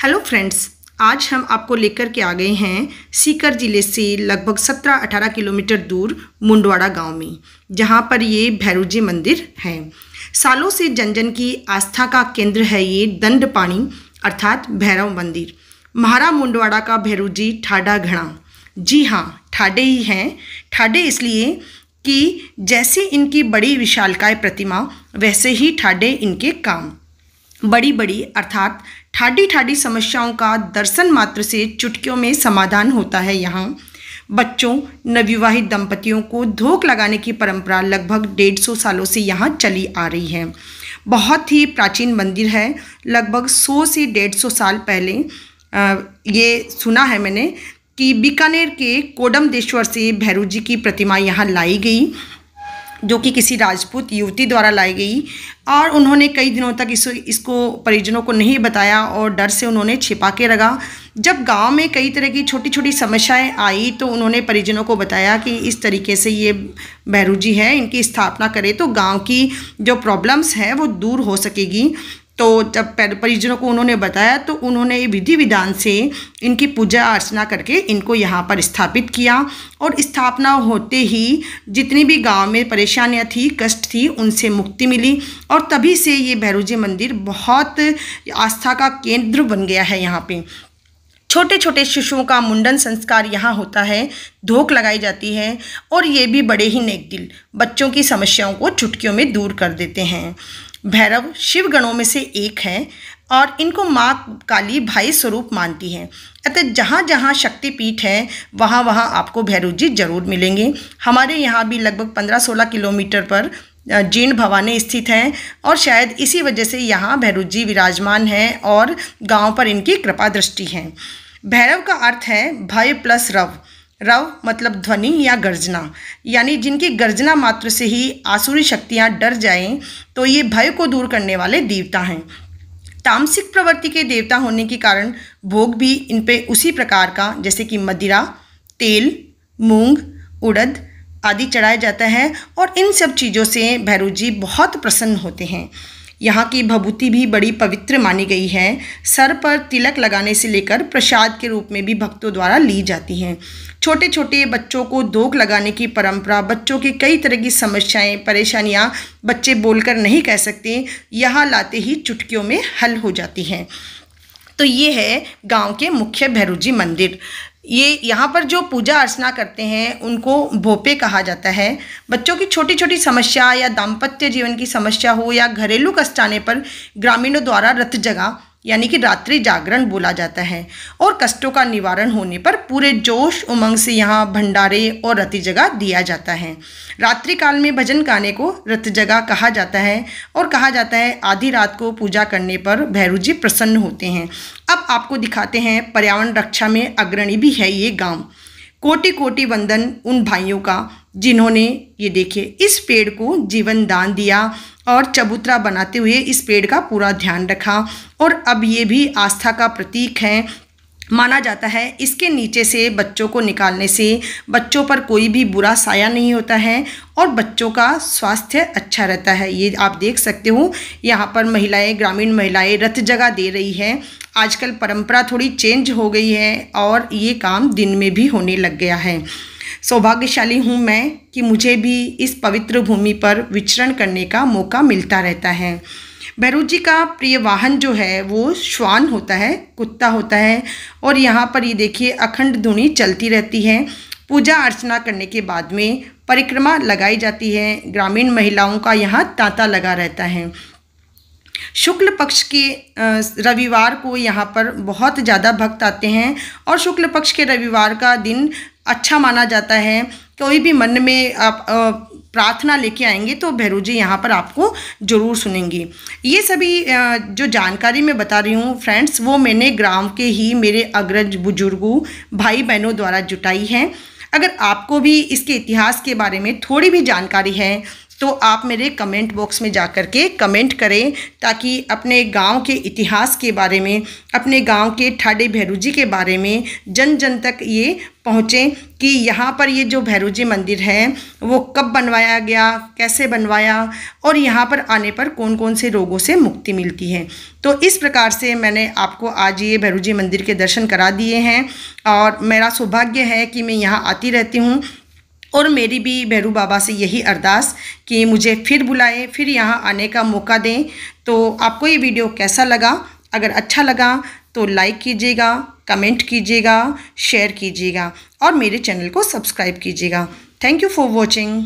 Hello friends, आज हम आपको लेकर के आ गए हैं सीकर ज़िले से लगभग 17-18 किलोमीटर दूर मुंडवाड़ा गांव में, जहां पर ये भैरव जी मंदिर है। सालों से जन जन की आस्था का केंद्र है ये दंडपाणी अर्थात भैरव मंदिर। महारा मुंडवाड़ा का भैरव जी ठाडा घड़ा, जी हाँ ठाडे ही हैं। ठाडे इसलिए कि जैसे इनकी बड़ी विशालकाय प्रतिमा वैसे ही ठाडे इनके काम। बड़ी बड़ी अर्थात ठाडी ठाडी समस्याओं का दर्शन मात्र से चुटकियों में समाधान होता है। यहाँ बच्चों, नवविवाहित दंपतियों को धोख लगाने की परंपरा लगभग 150 सालों से यहाँ चली आ रही है। बहुत ही प्राचीन मंदिर है। लगभग 100 से 150 साल पहले ये सुना है मैंने कि बीकानेर के कोडमदेश्वर से भैरव जी की प्रतिमा यहाँ लाई गई, जो कि किसी राजपूत युवती द्वारा लाई गई, और उन्होंने कई दिनों तक इसको परिजनों को नहीं बताया और डर से उन्होंने छिपा के रखा। जब गांव में कई तरह की छोटी छोटी समस्याएं आई तो उन्होंने परिजनों को बताया कि इस तरीके से ये भैरव जी है, इनकी स्थापना करें तो गांव की जो प्रॉब्लम्स हैं वो दूर हो सकेगी। तो जब परिजनों को उन्होंने बताया तो उन्होंने विधि विधान से इनकी पूजा अर्चना करके इनको यहाँ पर स्थापित किया, और स्थापना होते ही जितनी भी गांव में परेशानियाँ थी, कष्ट थी, उनसे मुक्ति मिली, और तभी से ये भैरव जी मंदिर बहुत आस्था का केंद्र बन गया है। यहाँ पे छोटे छोटे शिशुओं का मुंडन संस्कार यहाँ होता है, धोख लगाई जाती है, और ये भी बड़े ही नेक दिल बच्चों की समस्याओं को चुटकियों में दूर कर देते हैं। भैरव शिव गणों में से एक है और इनको माँ काली भाई स्वरूप मानती है। अतः जहाँ जहाँ शक्तिपीठ है वहाँ वहाँ आपको भैरव जी जरूर मिलेंगे। हमारे यहाँ भी लगभग 15-16 किलोमीटर पर जीर्ण भवानी स्थित है, और शायद इसी वजह से यहाँ भैरव जी विराजमान हैं और गांव पर इनकी कृपा दृष्टि है। भैरव का अर्थ है भय प्लस रव। रव मतलब ध्वनि या गर्जना, यानी जिनकी गर्जना मात्र से ही आसुरी शक्तियाँ डर जाएं, तो ये भय को दूर करने वाले देवता हैं। तामसिक प्रवृत्ति के देवता होने के कारण भोग भी इन पे उसी प्रकार का, जैसे कि मदिरा, तेल, मूंग, उड़द आदि चढ़ाया जाता है, और इन सब चीज़ों से भैरव जी बहुत प्रसन्न होते हैं। यहाँ की भभूति भी बड़ी पवित्र मानी गई है। सर पर तिलक लगाने से लेकर प्रसाद के रूप में भी भक्तों द्वारा ली जाती हैं। छोटे छोटे बच्चों को धोख लगाने की परंपरा, बच्चों की कई तरह की समस्याएं, परेशानियां बच्चे बोलकर नहीं कह सकते, यहाँ लाते ही चुटकियों में हल हो जाती हैं। तो ये है गांव के मुख्य भैरव जी मंदिर। ये यहाँ पर जो पूजा अर्चना करते हैं उनको भोपे कहा जाता है। बच्चों की छोटी छोटी समस्या या दाम्पत्य जीवन की समस्या हो या घरेलू कष्ट आने पर ग्रामीणों द्वारा रत जगा यानी कि रात्रि जागरण बोला जाता है, और कष्टों का निवारण होने पर पूरे जोश उमंग से यहाँ भंडारे और रति जगह दिया जाता है। रात्रि काल में भजन गाने को रत जगह कहा जाता है, और कहा जाता है आधी रात को पूजा करने पर भैरव जी प्रसन्न होते हैं। अब आपको दिखाते हैं, पर्यावरण रक्षा में अग्रणी भी है ये गांव। कोटि कोटि वंदन उन भाइयों का जिन्होंने ये देखिए इस पेड़ को जीवन दान दिया और चबूतरा बनाते हुए इस पेड़ का पूरा ध्यान रखा, और अब ये भी आस्था का प्रतीक है। माना जाता है इसके नीचे से बच्चों को निकालने से बच्चों पर कोई भी बुरा साया नहीं होता है और बच्चों का स्वास्थ्य अच्छा रहता है। ये आप देख सकते हो, यहाँ पर महिलाएं, ग्रामीण महिलाएं रथ जगह दे रही हैं। आजकल परंपरा थोड़ी चेंज हो गई है और ये काम दिन में भी होने लग गया है। सौभाग्यशाली हूँ मैं कि मुझे भी इस पवित्र भूमि पर विचरण करने का मौका मिलता रहता है। भैरव जी का प्रिय वाहन जो है वो श्वान होता है, कुत्ता होता है, और यहाँ पर ये देखिए अखंड धुनी चलती रहती है। पूजा अर्चना करने के बाद में परिक्रमा लगाई जाती है। ग्रामीण महिलाओं का यहाँ तांता लगा रहता है। शुक्ल पक्ष के रविवार को यहाँ पर बहुत ज़्यादा भक्त आते हैं, और शुक्ल पक्ष के रविवार का दिन अच्छा माना जाता है। कोई भी मन में आप प्रार्थना लेके आएंगे तो भैरव जी यहाँ पर आपको ज़रूर सुनेंगे। ये सभी जो जानकारी मैं बता रही हूँ फ्रेंड्स, वो मैंने ग्राम के ही मेरे अग्रज बुजुर्गों, भाई बहनों द्वारा जुटाई है। अगर आपको भी इसके इतिहास के बारे में थोड़ी भी जानकारी है तो आप मेरे कमेंट बॉक्स में जा कर के कमेंट करें, ताकि अपने गांव के इतिहास के बारे में, अपने गांव के ठाडे भैरू जी के बारे में जन जन तक ये पहुँचे कि यहाँ पर ये जो भैरू जी मंदिर है वो कब बनवाया गया, कैसे बनवाया, और यहाँ पर आने पर कौन कौन से रोगों से मुक्ति मिलती है। तो इस प्रकार से मैंने आपको आज ये भैरू जी मंदिर के दर्शन करा दिए हैं, और मेरा सौभाग्य है कि मैं यहाँ आती रहती हूँ, और मेरी भी भैरू बाबा से यही अरदास कि मुझे फिर बुलाए, फिर यहाँ आने का मौका दें। तो आपको ये वीडियो कैसा लगा? अगर अच्छा लगा तो लाइक कीजिएगा, कमेंट कीजिएगा, शेयर कीजिएगा और मेरे चैनल को सब्सक्राइब कीजिएगा। Thank you for watching.